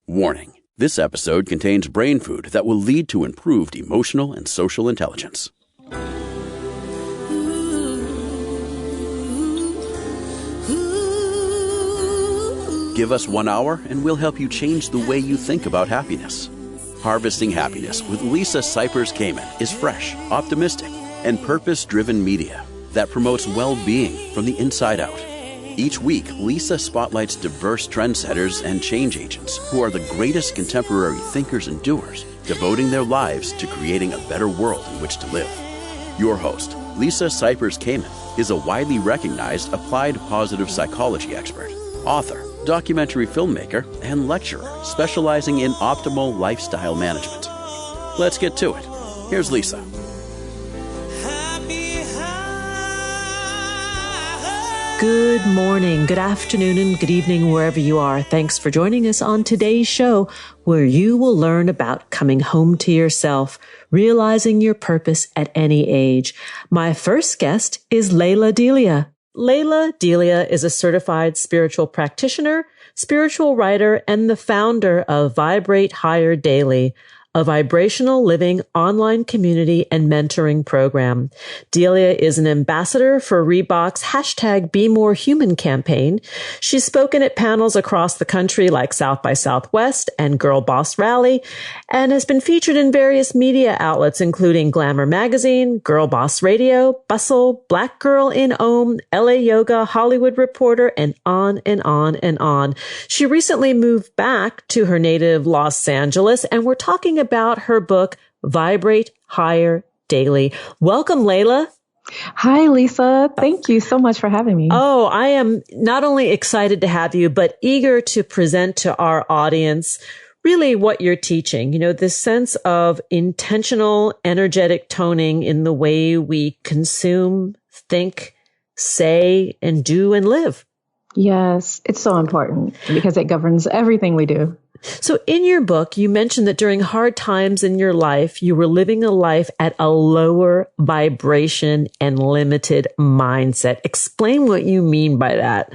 Warning. This episode contains brain food that will lead to improved emotional and social intelligence. Give us 1 hour and we'll help you change the way you think about happiness. Harvesting Happiness with Lisa Cypers-Kamen is fresh, optimistic, and purpose-driven media that promotes well-being from the inside out. Each week, Lisa spotlights diverse trendsetters and change agents who are the greatest contemporary thinkers and doers, devoting their lives to creating a better world in which to live. Your host, Lisa Cypers-Kamen, is a widely recognized applied positive psychology expert, author, documentary filmmaker, and lecturer specializing in optimal lifestyle management. Let's get to it. Here's Lisa. Good morning, good afternoon, and good evening wherever you are. Thanks for joining us on today's show, where you will learn about coming home to yourself, realizing your purpose at any age. My first guest is Delia. Delia is a certified spiritual practitioner, spiritual writer, and the founder of Vibrate Higher Daily, a vibrational living online community and mentoring program. Delia is an ambassador for Reebok's #BeMoreHuman campaign. She's spoken at panels across the country like South by Southwest and Girl Boss Rally, and has been featured in various media outlets including Glamour Magazine, Girl Boss Radio, Bustle, Black Girl in Om, LA Yoga, Hollywood Reporter, and on and on and on. She recently moved back to her native Los Angeles, and we're talking about her book, Vibrate Higher Daily. Welcome, Lalah. Hi, Lisa. Thank you so much for having me. Oh, I am not only excited to have you, but eager to present to our audience really what you're teaching. You know, this sense of intentional, energetic toning in the way we consume, think, say, and do and live. Yes, it's so important because it governs everything we do. So in your book, you mentioned that during hard times in your life, you were living a life at a lower vibration and limited mindset. Explain what you mean by that.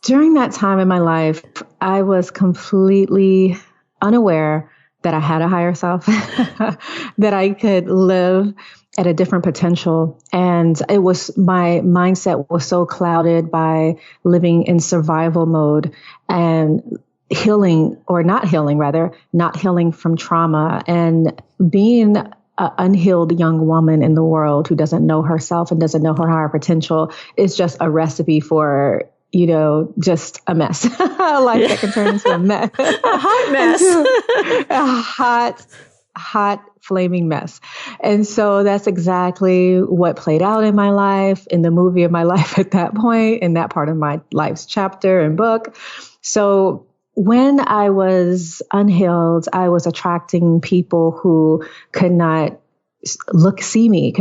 During that time in my life, I was completely unaware that I had a higher self, that I could live at a different potential. And it was, my mindset was so clouded by living in survival mode and not healing from trauma, and being an unhealed young woman in the world who doesn't know herself and doesn't know her higher potential is just a recipe for, just a mess. Life that can turn into a mess. A hot mess. A hot, flaming mess. And so that's exactly what played out in my life, in the movie of my life at that point, in that part of my life's chapter and book. So when I was unhealed, I was attracting people who could not see me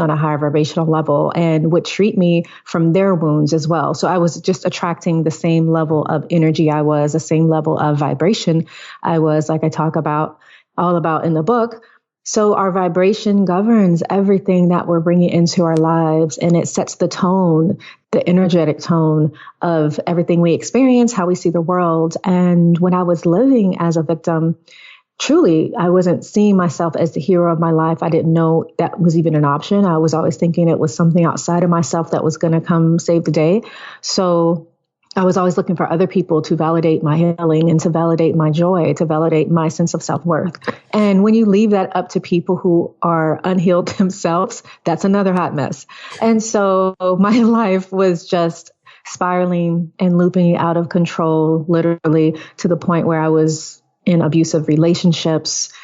on a higher vibrational level and would treat me from their wounds as well. So I was just attracting the same level of energy the same level of vibration I was, like I talk about all about in the book. So our vibration governs everything that we're bringing into our lives, and it sets the tone, the energetic tone of everything we experience, how we see the world. And when I was living as a victim, truly, I wasn't seeing myself as the hero of my life. I didn't know that was even an option. I was always thinking it was something outside of myself that was going to come save the day. So I was always looking for other people to validate my healing and to validate my joy, to validate my sense of self-worth. And when you leave that up to people who are unhealed themselves, that's another hot mess. And so my life was just spiraling and looping out of control, literally to the point where I was in abusive relationships.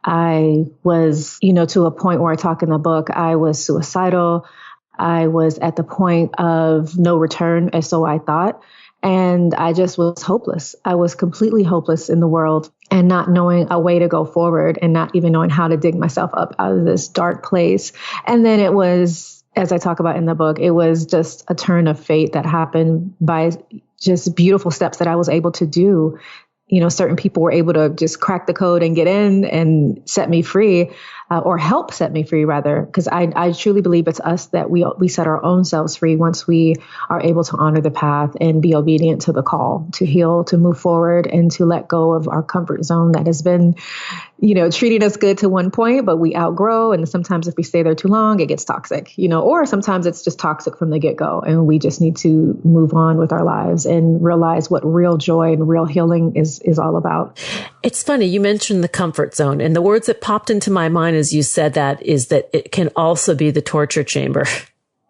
I was, to a point where I talk in the book, I was suicidal. I was at the point of no return, as so I thought. And I just was hopeless. I was completely hopeless in the world and not knowing a way to go forward and not even knowing how to dig myself up out of this dark place. And then it was, as I talk about in the book, it was just a turn of fate that happened by just beautiful steps that I was able to do. Certain people were able to just crack the code and get in and set me free. or help set me free rather, because I truly believe it's us that we set our own selves free once we are able to honor the path and be obedient to the call to heal, to move forward, and to let go of our comfort zone that has been, treating us good to one point, but we outgrow. And sometimes if we stay there too long, it gets toxic, or sometimes it's just toxic from the get-go. And we just need to move on with our lives and realize what real joy and real healing is all about. It's funny. You mentioned the comfort zone, and the words that popped into my mind as you said that is that it can also be the torture chamber.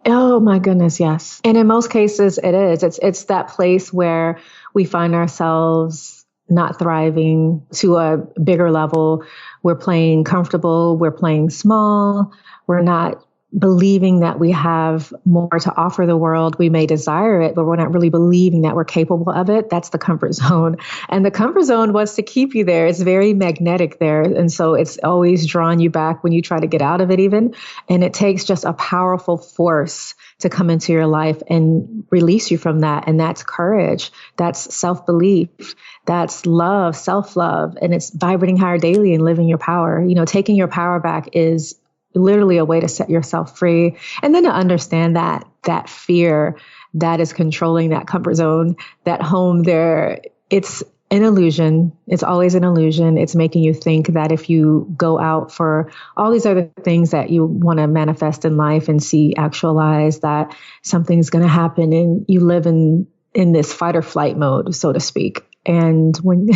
Oh my goodness. Yes. And in most cases it is. It's that place where we find ourselves not thriving to a bigger level. We're playing comfortable. We're playing small. We're not believing that we have more to offer the world. We may desire it, but we're not really believing that we're capable of it. That's the comfort zone. And the comfort zone wants to keep you there. It's very magnetic there. And so it's always drawing you back when you try to get out of it even. And it takes just a powerful force to come into your life and release you from that. And that's courage. That's self-belief. That's love, self-love. And it's vibrating higher daily and living your power. Taking your power back is literally a way to set yourself free. And then to understand that fear that is controlling that comfort zone, that home there, it's an illusion. It's always an illusion. It's making you think that if you go out for all these other things that you want to manifest in life and see actualize, that something's going to happen, and you live in this fight or flight mode, so to speak. And when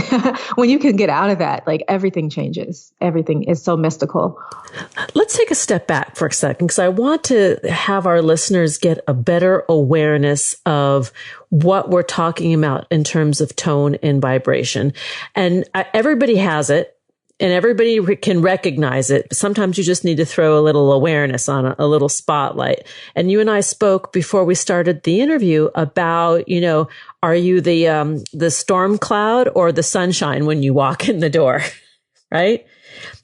when you can get out of that, like everything changes. Everything is so mystical. Let's take a step back for a second, because I want to have our listeners get a better awareness of what we're talking about in terms of tone and vibration. And everybody has it. And everybody can recognize it. But sometimes you just need to throw a little awareness on a little spotlight. And you and I spoke before we started the interview about, are you the storm cloud or the sunshine when you walk in the door, right?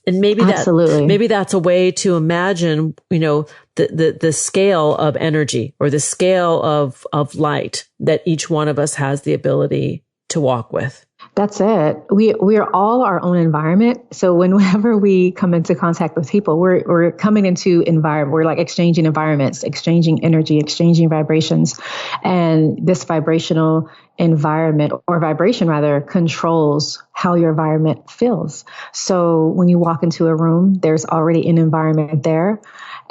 And maybe that's a way to imagine, the scale of energy or the scale of light that each one of us has the ability to walk with. That's it. We are all our own environment. So whenever we come into contact with people, we're coming into environment. We're like exchanging environments, exchanging energy, exchanging vibrations. And this vibrational environment, or vibration rather, controls how your environment feels. So when you walk into a room, there's already an environment there.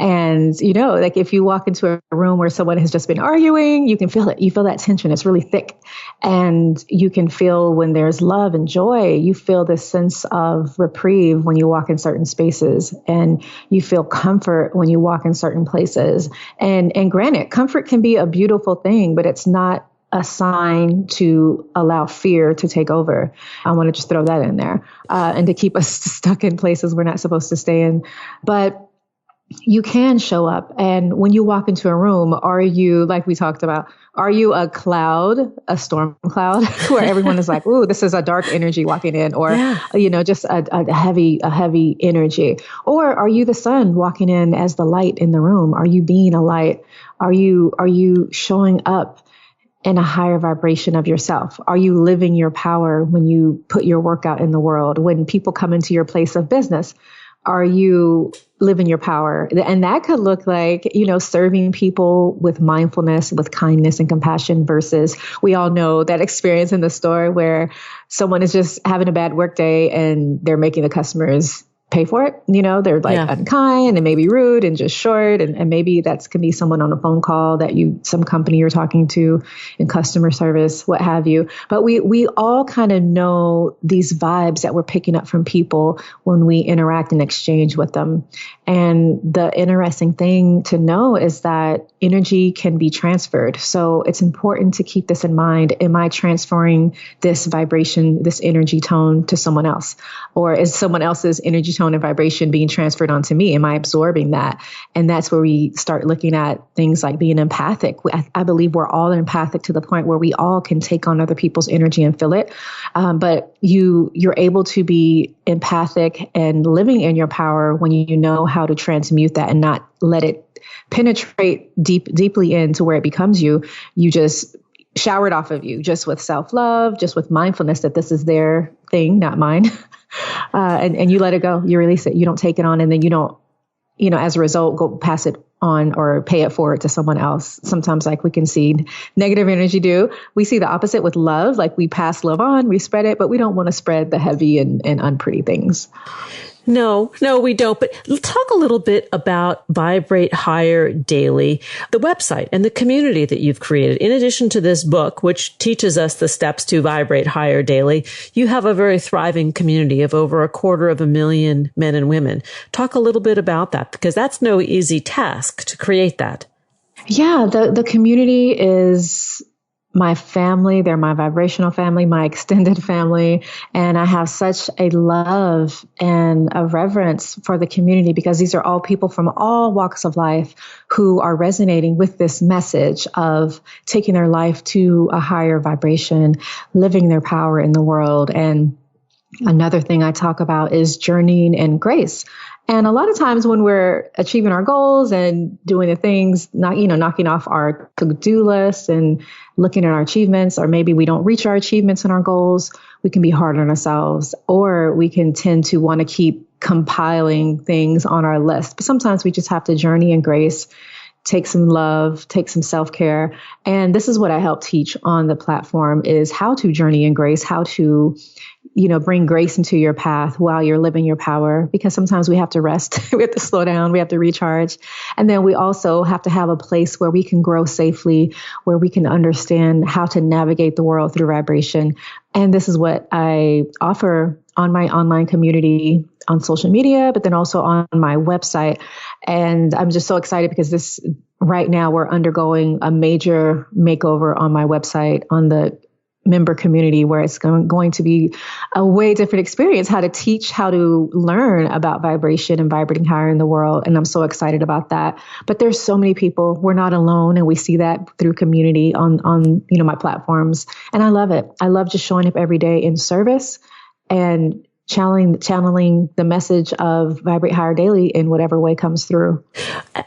And, like if you walk into a room where someone has just been arguing, you can feel it. You feel that tension. It's really thick. And you can feel when there's love and joy, you feel this sense of reprieve when you walk in certain spaces, and you feel comfort when you walk in certain places. And granted, comfort can be a beautiful thing, but it's not a sign to allow fear to take over. I want to just throw that in there, and to keep us stuck in places we're not supposed to stay in. But you can show up. And when you walk into a room, are you, like we talked about, are you a cloud, a storm cloud, where everyone is like, ooh, this is a dark energy walking in, or, just a heavy energy? Or are you the sun walking in as the light in the room? Are you being a light? Are you showing up in a higher vibration of yourself? Are you living your power when you put your work out in the world? When people come into your place of business, are you living your power? And that could look like, serving people with mindfulness, with kindness and compassion, versus we all know that experience in the store where someone is just having a bad work day and they're making the customers pay for it. They're unkind and maybe rude and just short. And maybe that can be someone on a phone call that some company you're talking to in customer service, what have you. But we all kind of know these vibes that we're picking up from people when we interact and exchange with them. And the interesting thing to know is that energy can be transferred. So it's important to keep this in mind. Am I transferring this vibration, this energy tone to someone else? Or is someone else's energy tone and vibration being transferred onto me? Am I absorbing that? And that's where we start looking at things like being empathic. I believe we're all empathic to the point where we all can take on other people's energy and feel it. But you're able to be empathic and living in your power when you know how to transmute that and not let it penetrate deeply into where it becomes you. You just shower it off of you, just with self-love, just with mindfulness that this is their thing, not mine. and you let it go, you release it, you don't take it on, and then you don't, as a result, go pass it on or pay it forward to someone else. Sometimes, like we can see negative energy do, we see the opposite with love. Like we pass love on, we spread it, but we don't want to spread the heavy and unpretty things. No, we don't. But talk a little bit about Vibrate Higher Daily, the website and the community that you've created. In addition to this book, which teaches us the steps to vibrate higher daily, you have a very thriving community of over 250,000 men and women. Talk a little bit about that, because that's no easy task to create that. Yeah, the community is my family. They're my vibrational family, my extended family. And I have such a love and a reverence for the community, because these are all people from all walks of life who are resonating with this message of taking their life to a higher vibration, living their power in the world. And another thing I talk about is journeying in grace. And a lot of times when we're achieving our goals and doing the things, knocking off our to-do list and looking at our achievements, or maybe we don't reach our achievements and our goals, we can be hard on ourselves, or we can tend to want to keep compiling things on our list. But sometimes we just have to journey in grace, take some love, take some self-care. And this is what I help teach on the platform, is how to journey in grace, how to bring grace into your path while you're living your power, because sometimes we have to rest, we have to slow down, we have to recharge. And then we also have to have a place where we can grow safely, where we can understand how to navigate the world through vibration. And this is what I offer on my online community on social media, but then also on my website. And I'm just so excited because right now we're undergoing a major makeover on my website, on the member community, where it's going to be a way different experience, how to teach, how to learn about vibration and vibrating higher in the world. And I'm so excited about that. But there's so many people. We're not alone. And we see that through community on my platforms. And I love it. I love just showing up every day in service and channeling the message of Vibrate Higher Daily in whatever way comes through.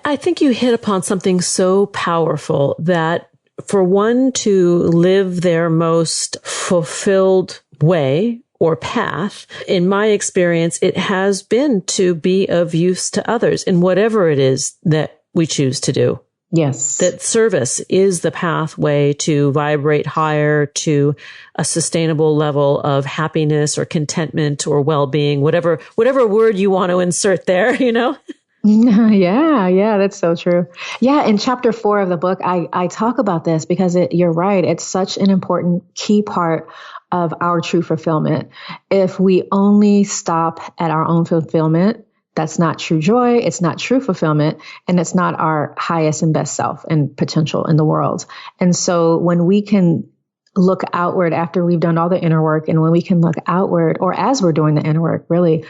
I think you hit upon something so powerful, that for one to live their most fulfilled way or path, in my experience, it has been to be of use to others in whatever it is that we choose to do. Yes. That service is the pathway to vibrate higher, to a sustainable level of happiness or contentment or well-being, whatever word you want to insert there, Yeah, that's so true. Yeah, in chapter 4 of the book, I talk about this because you're right. It's such an important key part of our true fulfillment. If we only stop at our own fulfillment, that's not true joy. It's not true fulfillment, and it's not our highest and best self and potential in the world. And so when we can look outward after we've done all the inner work, and when we can look outward, or as we're doing the inner work, really,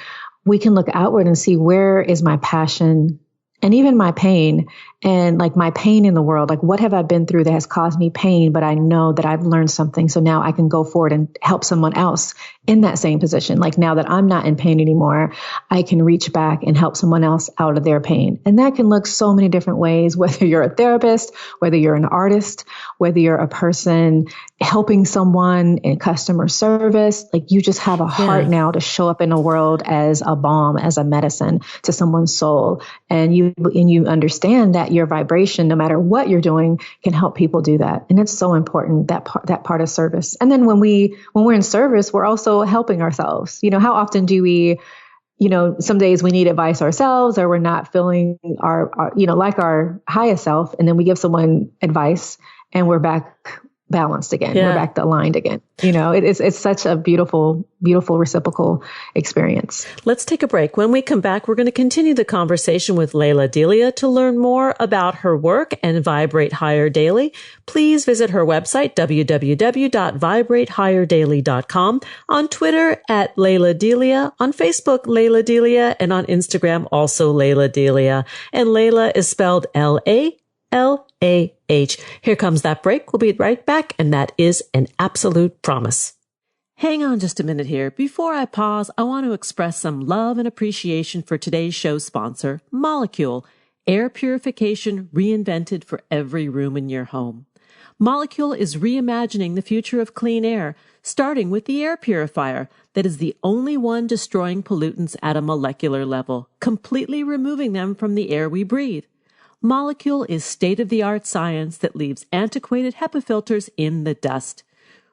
we can look outward and see, where is my passion and even my pain, and like my pain in the world, like what have I been through that has caused me pain, but I know that I've learned something. So now I can go forward and help someone else in that same position. Like now that I'm not in pain anymore, I can reach back and help someone else out of their pain. And that can look so many different ways, whether you're a therapist, whether you're an artist, whether you're a person helping someone in customer service. Like you just have a heart now to show up in the world as a balm, as a medicine to someone's soul. And you understand that your vibration, no matter what you're doing, can help people do that. And it's so important, that part of service. And then when we're in service, we're also helping ourselves. How often do we, some days we need advice ourselves, or we're not feeling our like our highest self. And then we give someone advice and we're back balanced again. Yeah. We're back aligned again. It's such a beautiful, beautiful reciprocal experience. Let's take a break. When we come back, we're going to continue the conversation with Lalah Delia. To learn more about her work and Vibrate Higher Daily, please visit her website, www.vibratehigherdaily.com, on Twitter at Lalah Delia, on Facebook, Lalah Delia, and on Instagram, also Lalah Delia. And Lalah is spelled Lalah. Here comes that break. We'll be right back, and that is an absolute promise. Hang on just a minute here. Before I pause, I want to express some love and appreciation for today's show sponsor, Molecule, air purification reinvented for every room in your home. Molecule is reimagining the future of clean air starting with the air purifier that is the only one destroying pollutants at a molecular level, completely removing them from the air we breathe. Molecule is state-of-the-art science that leaves antiquated HEPA filters in the dust.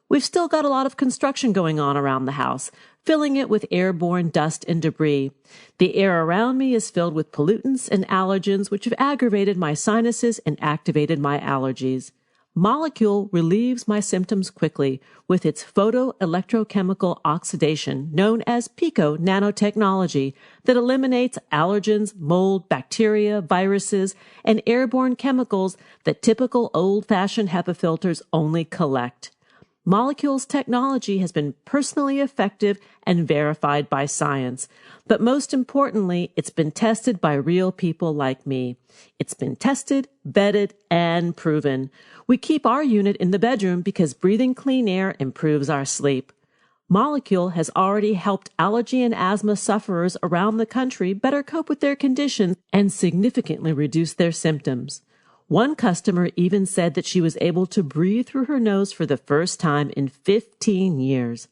We've still got a lot of construction going on around the house, filling it with airborne dust and debris. The air around me is filled with pollutants and allergens which have aggravated my sinuses and activated my allergies. Molecule relieves my symptoms quickly with its photoelectrochemical oxidation, known as PICO nanotechnology, that eliminates allergens, mold, bacteria, viruses, and airborne chemicals that typical old-fashioned HEPA filters only collect. Molecule's technology has been personally effective and verified by science. But most importantly, it's been tested by real people like me. It's been tested, vetted, and proven. We keep our unit in the bedroom because breathing clean air improves our sleep. Molecule has already helped allergy and asthma sufferers around the country better cope with their conditions and significantly reduce their symptoms. One customer even said that she was able to breathe through her nose for the first time in 15 years.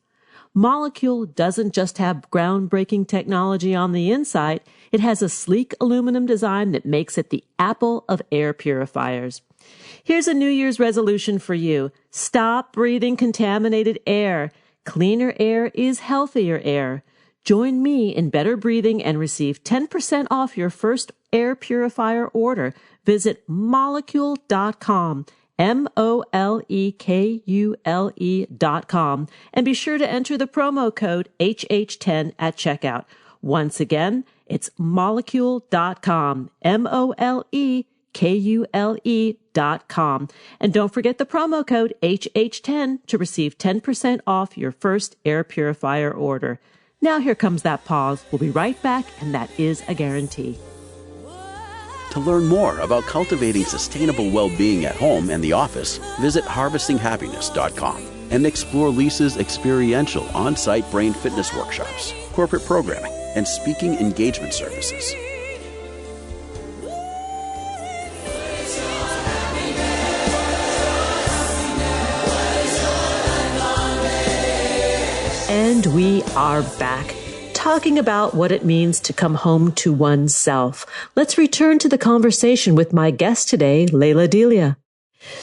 Molecule doesn't just have groundbreaking technology on the inside, it has a sleek aluminum design that makes it the Apple of air purifiers. Here's a New Year's resolution for you. Stop breathing contaminated air. Cleaner air is healthier air. Join me in better breathing and receive 10% off your first air purifier order. Visit molecule.com, MOLEKULE.com, and be sure to enter the promo code HH10 at checkout. Once again, it's molecule.com, MOLEKULE.com. And don't forget the promo code HH10 to receive 10% off your first air purifier order. Now here comes that pause. We'll be right back, and that is a guarantee. To learn more about cultivating sustainable well-being at home and the office, visit harvestinghappiness.com and explore Lisa's experiential on-site brain fitness workshops, corporate programming, and speaking engagement services. And we are back, talking about what it means to come home to oneself. Let's return to the conversation with my guest today, Delia.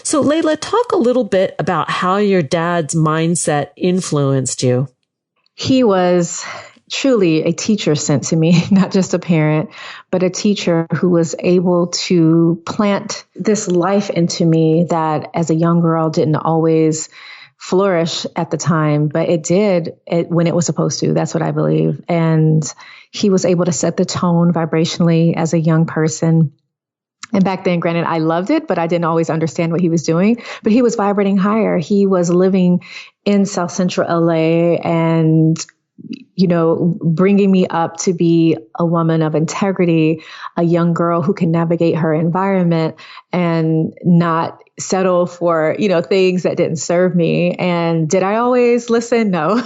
So Lalah, talk a little bit about how your dad's mindset influenced you. He was truly a teacher sent to me, not just a parent, but a teacher who was able to plant this life into me that as a young girl didn't always flourish at the time, but it did when it was supposed to. That's what I believe. And he was able to set the tone vibrationally as a young person. And back then, granted, I loved it, but I didn't always understand what he was doing. But he was vibrating higher. He was living in South Central LA and, you know, bringing me up to be a woman of integrity, a young girl who can navigate her environment and not settle for, you know, things that didn't serve me. And did I always listen? No.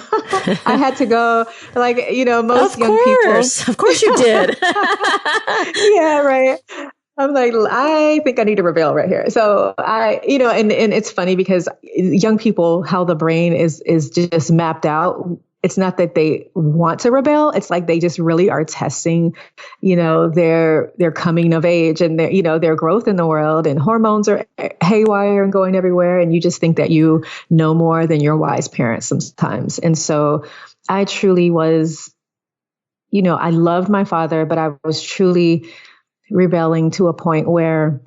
I had to go like, you know, most young people. Of course you did. Yeah, right. I'm like, I think I need to rebel right here. So you know, and it's funny because young people, how the brain is just mapped out. It's not that they want to rebel. It's like they just really are testing, you know, their coming of age and their, you know, their growth in the world, and hormones are haywire and going everywhere. And you just think that you know more than your wise parents sometimes. And so I truly was, you know, I loved my father, but I was truly rebelling to a point where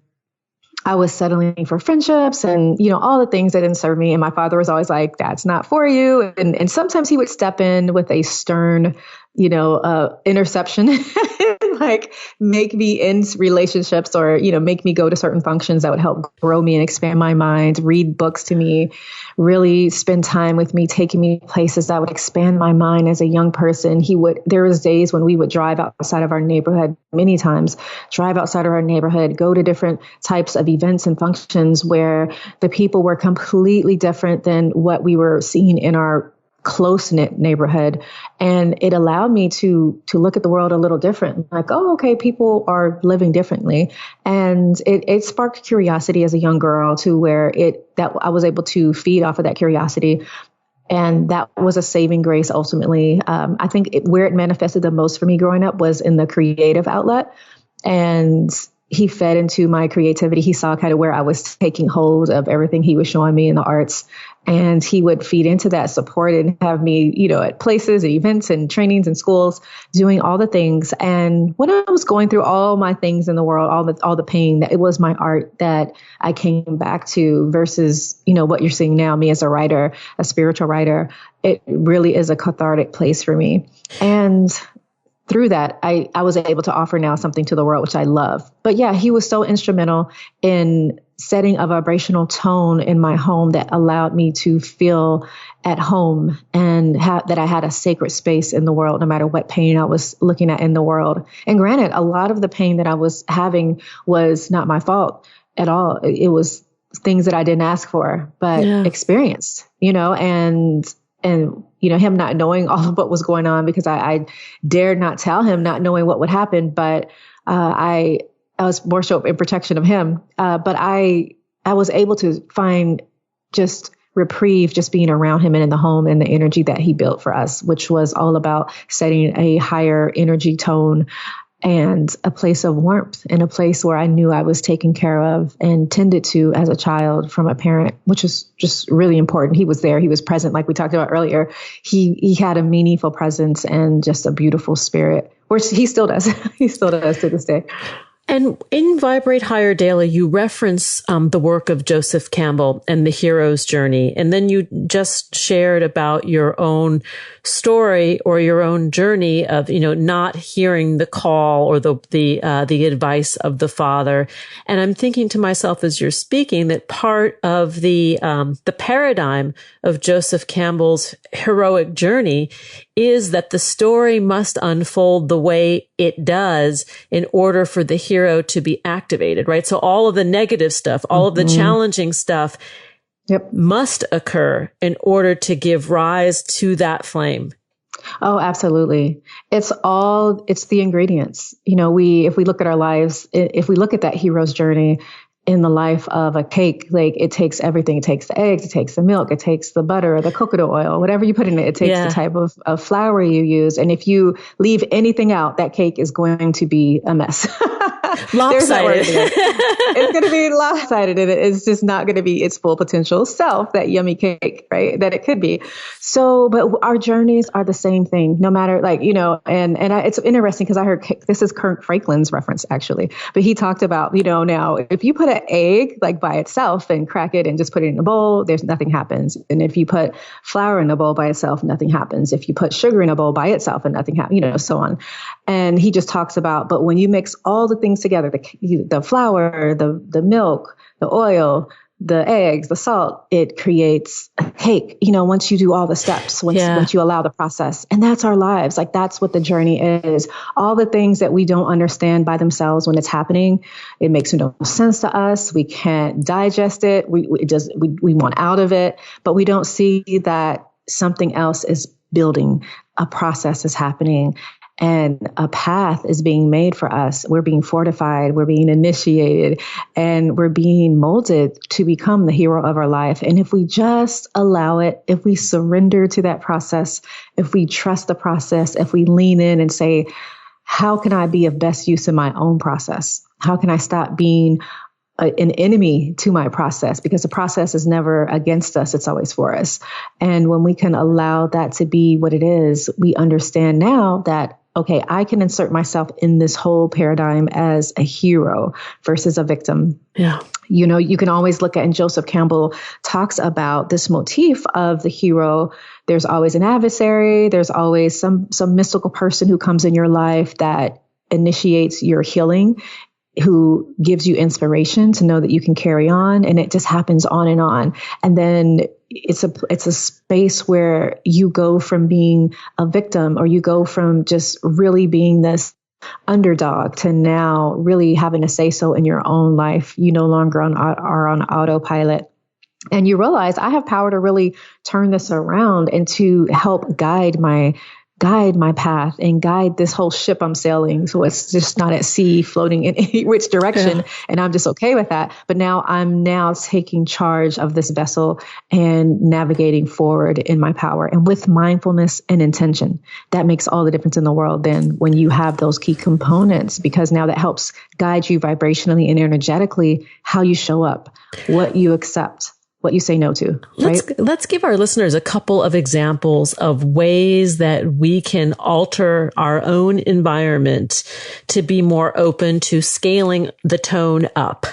I was settling for friendships and, you know, all the things that didn't serve me. And my father was always like, that's not for you. And sometimes he would step in with a stern, you know, interception, like make me in relationships or, you know, make me go to certain functions that would help grow me and expand my mind, read books to me, really spend time with me, taking me places that would expand my mind as a young person. There was days when we would drive outside of our neighborhood, many times drive outside of our neighborhood, go to different types of events and functions where the people were completely different than what we were seeing in our close-knit neighborhood. And it allowed me to look at the world a little different. Like, oh, okay, people are living differently. And it sparked curiosity as a young girl to where that I was able to feed off of that curiosity And that was a saving grace ultimately. I think where it manifested the most for me growing up was in the creative outlet. And he fed into my creativity. He saw kind of where I was taking hold of everything he was showing me in the arts. And he would feed into that support and have me, at places and events and trainings and schools doing all the things. And when I was going through all my things in the world, all the pain, that it was my art that I came back to versus, what you're seeing now, me as a writer, a spiritual writer. It really is a cathartic place for me. And through that, I was able to offer now something to the world, which I love. But yeah, he was so instrumental in setting a vibrational tone in my home that allowed me to feel at home and that I had a sacred space in the world, no matter what pain I was looking at in the world. And granted, a lot of the pain that I was having was not my fault at all. It was things that I didn't ask for, but experienced, and him not knowing all of what was going on because I dared not tell him, not knowing what would happen. But I was more so in protection of him. But I was able to find just reprieve, just being around him and in the home and the energy that he built for us, which was all about setting a higher energy tone and a place of warmth and a place where I knew I was taken care of and tended to as a child from a parent, which is just really important. He was there. He was present. Like we talked about earlier, he had a meaningful presence and just a beautiful spirit, which he still does. He still does to this day. And in Vibrate Higher Daily, you reference the work of Joseph Campbell and the hero's journey. And then you just shared about your own story or your own journey of, not hearing the call or the advice of the father. And I'm thinking to myself as you're speaking that part of the paradigm of Joseph Campbell's heroic journey is that the story must unfold the way it does in order for the hero to be activated, right? So all of the negative stuff, all of the challenging stuff must occur in order to give rise to that flame. Oh, absolutely. It's the ingredients. If we look at our lives, if we look at that hero's journey in the life of a cake, like it takes everything. It takes the eggs, it takes the milk, it takes the butter, the coconut oil, whatever you put in it. It takes the type of flour you use. And if you leave anything out, that cake is going to be a mess. Lopsided. It's going to be lopsided, and it's just not going to be its full potential self, that yummy cake, right? That it could be. So, but our journeys are the same thing, no matter it's interesting because I heard this is Kirk Franklin's reference actually, but he talked about, now if you put an egg like by itself and crack it and just put it in a bowl, nothing happens. And if you put flour in a bowl by itself, nothing happens. If you put sugar in a bowl by itself and nothing happens, so on. And he just talks about, but when you mix all the things together, the flour, the milk, the oil, the eggs, the salt, it creates a cake, once you do all the steps, once you allow the process. And that's our lives. Like that's what the journey is. All the things that we don't understand by themselves when it's happening, it makes no sense to us. We can't digest it. We want out of it, but we don't see that something else is building. A process is happening. And a path is being made for us. We're being fortified. We're being initiated, and we're being molded to become the hero of our life. And if we just allow it, if we surrender to that process, if we trust the process, if we lean in and say, how can I be of best use in my own process? How can I stop being an enemy to my process? Because the process is never against us. It's always for us. And when we can allow that to be what it is, we understand now that, okay, I can insert myself in this whole paradigm as a hero versus a victim. Yeah. You can always look at, and Joseph Campbell talks about this motif of the hero. There's always an adversary. There's always some mystical person who comes in your life that initiates your healing, who gives you inspiration to know that you can carry on. And it just happens on. And then it's a space where you go from being a victim, or you go from just really being this underdog to now really having a say so in your own life. You no longer are on autopilot. And you realize I have power to really turn this around and to help guide my guide my path and guide this whole ship I'm sailing. So it's just not at sea floating in any which direction. Yeah. And I'm just okay with that. But now I'm taking charge of this vessel and navigating forward in my power and with mindfulness and intention. That makes all the difference in the world then when you have those key components, because now that helps guide you vibrationally and energetically, how you show up, what you accept, what you say no to. Right? Let's give our listeners a couple of examples of ways that we can alter our own environment to be more open to scaling the tone up.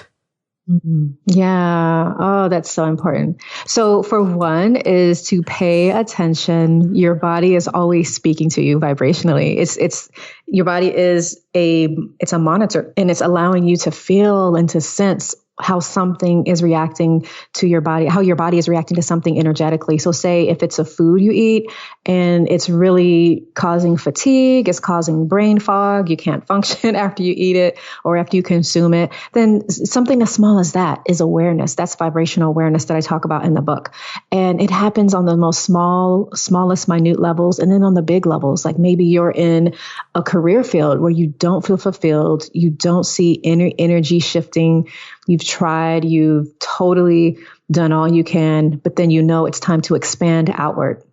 Yeah. Oh, that's so important. So for one is to pay attention. Your body is always speaking to you vibrationally. It's your body is it's a monitor, and it's allowing you to feel and to sense how something is reacting to your body, how your body is reacting to something energetically. So say if it's a food you eat and it's really causing fatigue, it's causing brain fog, you can't function after you eat it or after you consume it, then something as small as that is awareness. That's vibrational awareness that I talk about in the book. And it happens on the most smallest, minute levels. And then on the big levels, like maybe you're in a career field where you don't feel fulfilled, you don't see energy shifting. You've tried, you've totally done all you can, but then you know it's time to expand outward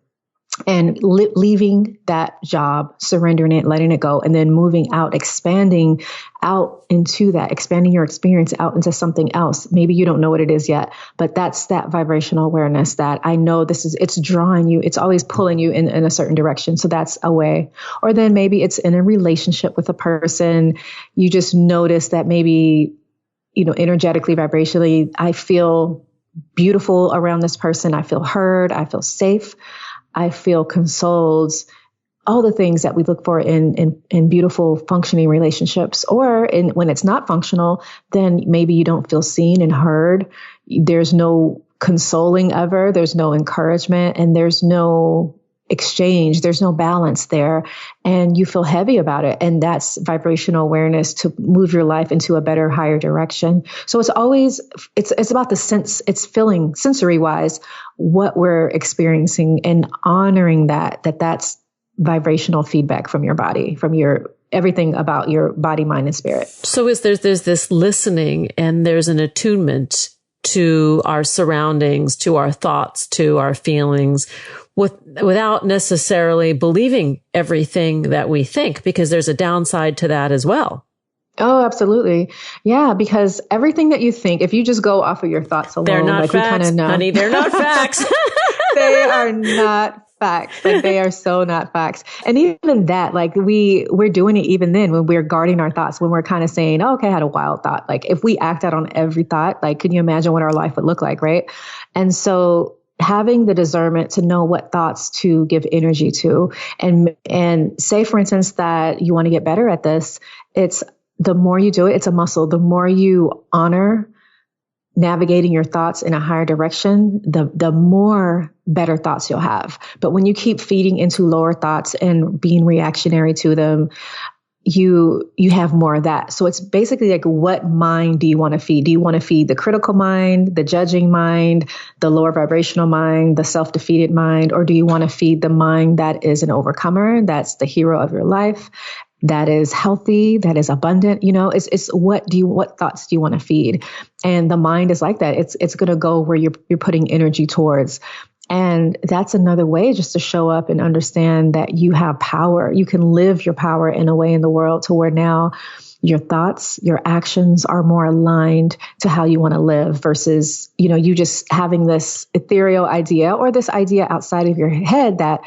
and leaving that job, surrendering it, letting it go, and then moving out, expanding out into that, expanding your experience out into something else. Maybe you don't know what it is yet, but that's that vibrational awareness that I know it's drawing you. It's always pulling you in a certain direction. So that's a way. Or then maybe it's in a relationship with a person. You just notice that maybe, energetically, vibrationally, I feel beautiful around this person. I feel heard. I feel safe. I feel consoled. All the things that we look for in beautiful functioning relationships. Or when it's not functional, then maybe you don't feel seen and heard. There's no consoling ever. There's no encouragement, and there's no exchange. There's no balance there, and you feel heavy about it. And that's vibrational awareness to move your life into a better, higher direction. So it's always, it's about the sense, it's feeling sensory wise what we're experiencing and honoring that's vibrational feedback from your body, from everything about your body, mind, and spirit. So there's this listening, and there's an attunement to our surroundings, to our thoughts, to our feelings, without necessarily believing everything that we think, because there's a downside to that as well. Oh, absolutely. Yeah, because everything that you think, if you just go off of your thoughts alone, they're not like facts, we kind of know. Honey, they're not facts. They are not facts. Like they are so not facts. And even that, like we're doing it even then when we're guarding our thoughts, when we're kind of saying, oh, okay, I had a wild thought. Like if we act out on every thought, like, can you imagine what our life would look like? Right. And so having the discernment to know what thoughts to give energy to, and say, for instance, that you want to get better at this, it's the more you do it, it's a muscle. The more you honor navigating your thoughts in a higher direction, the more better thoughts you'll have. But when you keep feeding into lower thoughts and being reactionary to them, you have more of that. So it's basically like, what mind do you want to feed? Do you want to feed the critical mind, the judging mind, the lower vibrational mind, the self-defeated mind? Or do you want to feed the mind that is an overcomer, that's the hero of your life, that is healthy, that is abundant? It's what thoughts do you want to feed? And the mind is like that. It's going to go where you're putting energy towards. And that's another way just to show up and understand that you have power. You can live your power in a way in the world to where now your thoughts, your actions are more aligned to how you want to live versus, you just having this ethereal idea or this idea outside of your head that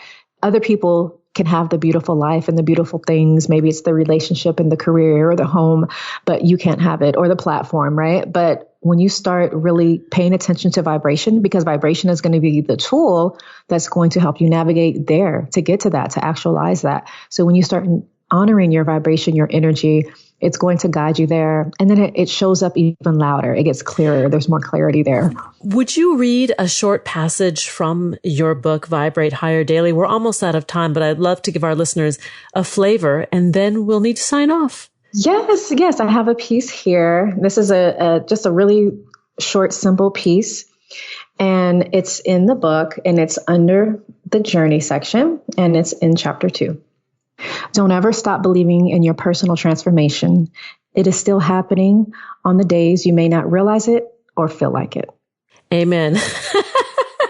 other people can have the beautiful life and the beautiful things. Maybe it's the relationship and the career or the home, but you can't have it, or the platform, right? But when you start really paying attention to vibration, because vibration is going to be the tool that's going to help you navigate there to get to that, to actualize that. So when you start honoring your vibration, your energy, it's going to guide you there. And then it shows up even louder. It gets clearer. There's more clarity there. Would you read a short passage from your book, Vibrate Higher Daily? We're almost out of time, but I'd love to give our listeners a flavor, and then we'll need to sign off. Yes. I have a piece here. This is just a really short, simple piece. And it's in the book, and it's under the journey section, and it's in chapter 2. Don't ever stop believing in your personal transformation. It is still happening on the days you may not realize it or feel like it. Amen.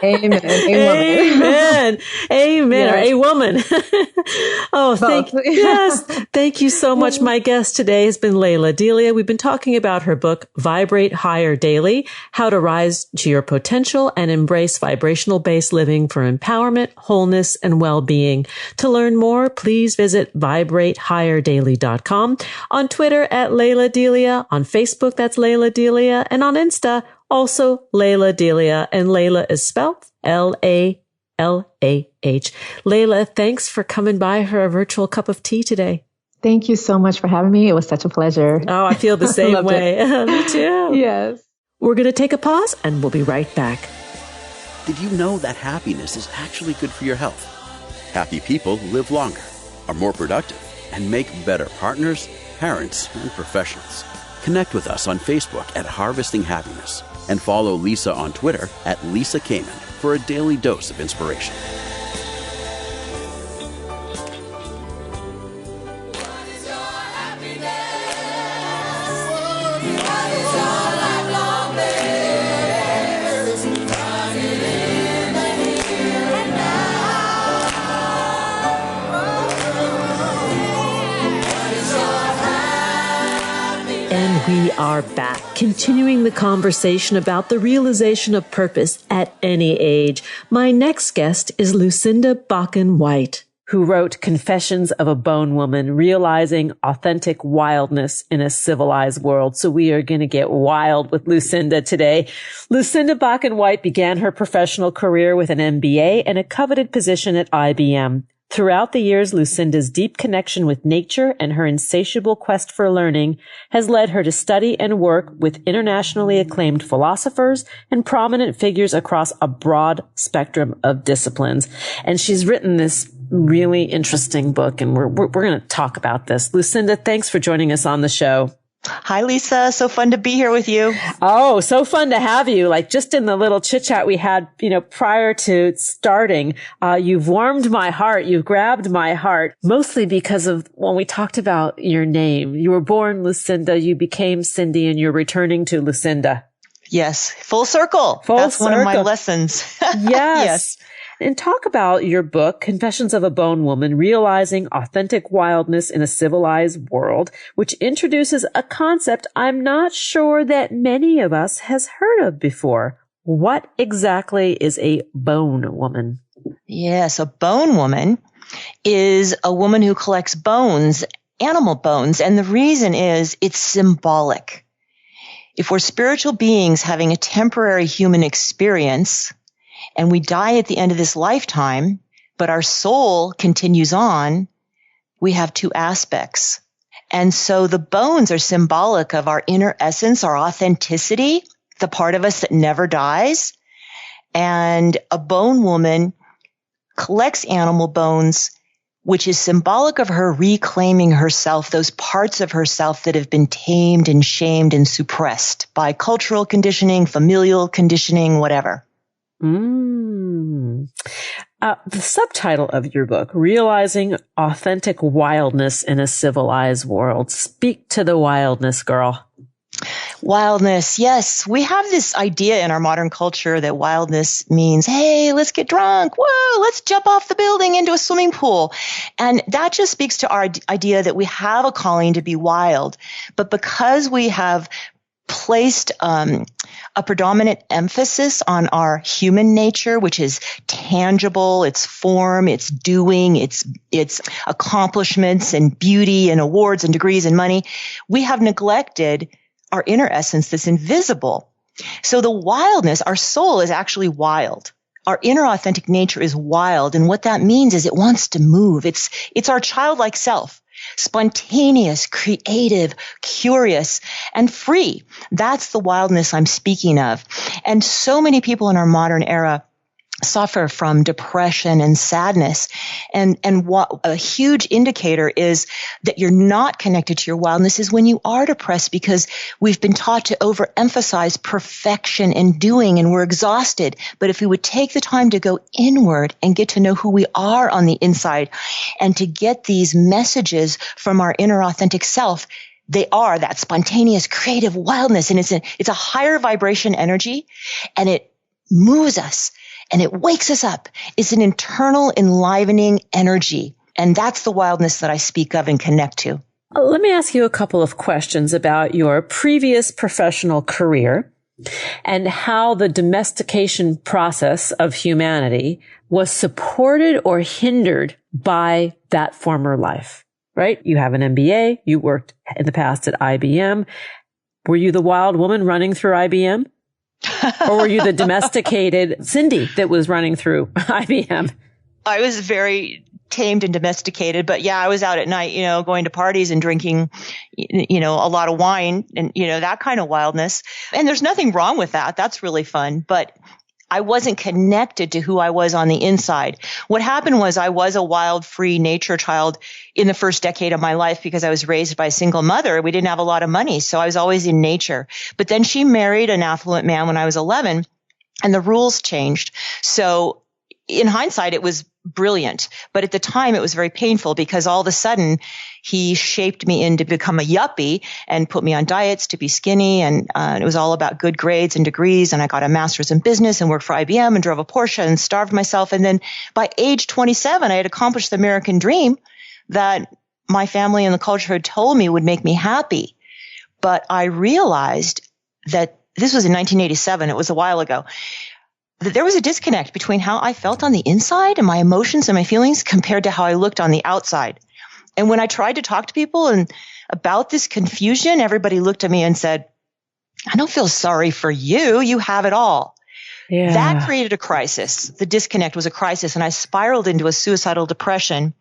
Amen. Amen. Amen. Yes. Or a woman. Yes. Thank you so much. My guest today has been Lalah Delia. We've been talking about her book, Vibrate Higher Daily, How to Rise to Your Potential and Embrace Vibrational-Based Living for Empowerment, Wholeness, and Well-Being. To learn more, please visit vibratehigherdaily.com. On Twitter at Lalah Delia. On Facebook, that's Lalah Delia. And on Insta, also Lalah Delia, and Lalah is spelled Lalah. Lalah, thanks for coming by for a virtual cup of tea today. Thank you so much for having me. It was such a pleasure. Oh, I feel the same way. Me too. Yes. We're going to take a pause and we'll be right back. Did you know that happiness is actually good for your health? Happy people live longer, are more productive, and make better partners, parents, and professionals. Connect with us on Facebook at Harvesting Happiness and follow Lisa on Twitter at Lisa Kamen for a daily dose of inspiration. We are back, continuing the conversation about the realization of purpose at any age. My next guest is Lucinda Bakken White, who wrote Confessions of a Bone Woman, Realizing Authentic Wildness in a Civilized World. So we are going to get wild with Lucinda today. Lucinda Bakken White began her professional career with an MBA and a coveted position at IBM. Throughout the years, Lucinda's deep connection with nature and her insatiable quest for learning has led her to study and work with internationally acclaimed philosophers and prominent figures across a broad spectrum of disciplines. And she's written this really interesting book, and we're going to talk about this. Lucinda, thanks for joining us on the show. Hi, Lisa. So fun to be here with you. Oh, so fun to have you. Like just in the little chit chat we had, prior to starting, you've warmed my heart. You've grabbed my heart mostly because of when we talked about your name. You were born Lucinda. You became Cindy and you're returning to Lucinda. Yes. Full circle. That's one of my lessons. Yes. And talk about your book, Confessions of a Bone Woman, Realizing Authentic Wildness in a Civilized World, which introduces a concept I'm not sure that many of us has heard of before. What exactly is a bone woman? Yes, a bone woman is a woman who collects bones, animal bones, and the reason is it's symbolic. If we're spiritual beings having a temporary human experience, and we die at the end of this lifetime, but our soul continues on, we have two aspects. And so the bones are symbolic of our inner essence, our authenticity, the part of us that never dies. And a bone woman collects animal bones, which is symbolic of her reclaiming herself, those parts of herself that have been tamed and shamed and suppressed by cultural conditioning, familial conditioning, whatever. The subtitle of your book, Realizing Authentic Wildness in a Civilized World. Speak to the wildness, girl. Wildness. Yes. We have this idea in our modern culture that wildness means, hey, let's get drunk. Whoa, let's jump off the building into a swimming pool. And that just speaks to our idea that we have a calling to be wild. But because we have placed a predominant emphasis on our human nature, which is tangible, its form, its doing, its accomplishments and beauty and awards and degrees and money, we have neglected our inner essence that's invisible. So the wildness, our soul is actually wild. Our inner authentic nature is wild. And what that means is it wants to move. It's our childlike self. Spontaneous, creative, curious, and free. That's the wildness I'm speaking of. And so many people in our modern era suffer from depression and sadness. And what a huge indicator is that you're not connected to your wildness is when you are depressed, because we've been taught to overemphasize perfection and doing, and we're exhausted. But if we would take the time to go inward and get to know who we are on the inside, and to get these messages from our inner authentic self, they are that spontaneous, creative wildness. And it's a higher vibration energy, and it moves us. And it wakes us up. It's an internal enlivening energy. And that's the wildness that I speak of and connect to. Let me ask you a couple of questions about your previous professional career and how the domestication process of humanity was supported or hindered by that former life, right? You have an MBA. You worked in the past at IBM. Were you the wild woman running through IBM? Or were you the domesticated Cindy that was running through IBM? I was very tamed and domesticated, but yeah, I was out at night, going to parties and drinking, a lot of wine and, that kind of wildness. And there's nothing wrong with that. That's really fun. But I wasn't connected to who I was on the inside. What happened was I was a wild, free nature child in the first decade of my life because I was raised by a single mother. We didn't have a lot of money, so I was always in nature. But then she married an affluent man when I was 11, and the rules changed. So in hindsight, it was brilliant. But at the time, it was very painful because all of a sudden, he shaped me in to become a yuppie and put me on diets to be skinny. And it was all about good grades and degrees. And I got a master's in business and worked for IBM and drove a Porsche and starved myself. And then by age 27, I had accomplished the American dream that my family and the culture had told me would make me happy. But I realized that this was in 1987. It was a while ago. That there was a disconnect between how I felt on the inside and my emotions and my feelings compared to how I looked on the outside. And when I tried to talk to people and about this confusion, everybody looked at me and said, I don't feel sorry for you. You have it all. Yeah. That created a crisis. The disconnect was a crisis, and I spiraled into a suicidal depression.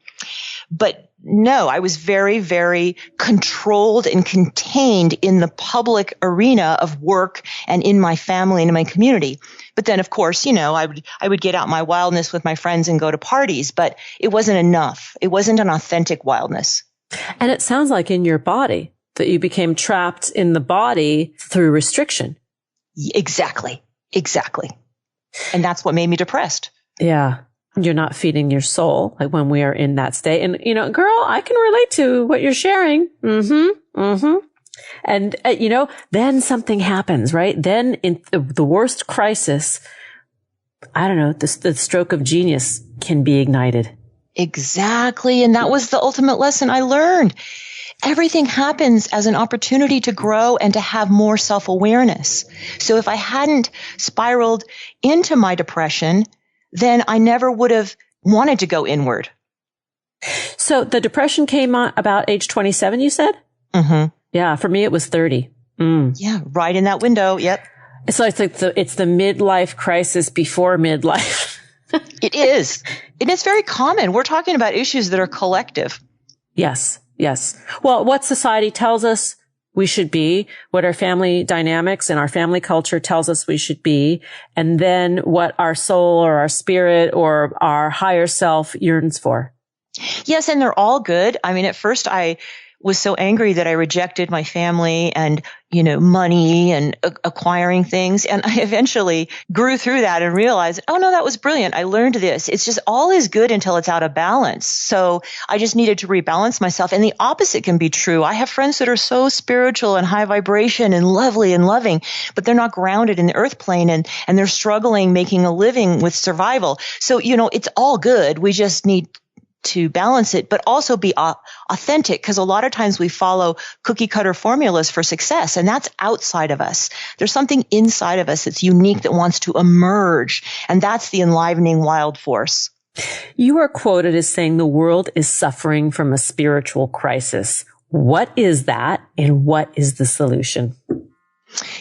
But no, I was very, very controlled and contained in the public arena of work and in my family and in my community. But then, of course, I would get out my wildness with my friends and go to parties, but it wasn't enough. It wasn't an authentic wildness. And it sounds like in your body that you became trapped in the body through restriction. Exactly. And that's what made me depressed. Yeah. You're not feeding your soul, like when we are in that state. And, girl, I can relate to what you're sharing. And, then something happens, right? Then in the worst crisis, I don't know, the stroke of genius can be ignited. Exactly. And that was the ultimate lesson I learned. Everything happens as an opportunity to grow and to have more self-awareness. So if I hadn't spiraled into my depression, then I never would have wanted to go inward. So the depression came on about age 27, you said? Mm-hmm. Yeah. For me, it was 30. Yeah. Right in that window. Yep. So it's like it's the midlife crisis before midlife. It is. And it's very common. We're talking about issues that are collective. Yes. Well, what society tells us we should be, what our family dynamics and our family culture tells us we should be, and then what our soul or our spirit or our higher self yearns for. Yes, and they're all good. I mean, at first I was so angry that I rejected my family and, money and acquiring things. And I eventually grew through that and realized, oh no, that was brilliant. I learned this. It's just all is good until it's out of balance. So I just needed to rebalance myself. And the opposite can be true. I have friends that are so spiritual and high vibration and lovely and loving, but they're not grounded in the earth plane and they're struggling making a living with survival. So, it's all good. We just need to balance it, but also be authentic, because a lot of times we follow cookie cutter formulas for success, and that's outside of us. There's something inside of us that's unique that wants to emerge, and that's the enlivening wild force. You are quoted as saying the world is suffering from a spiritual crisis. What is that, and what is the solution?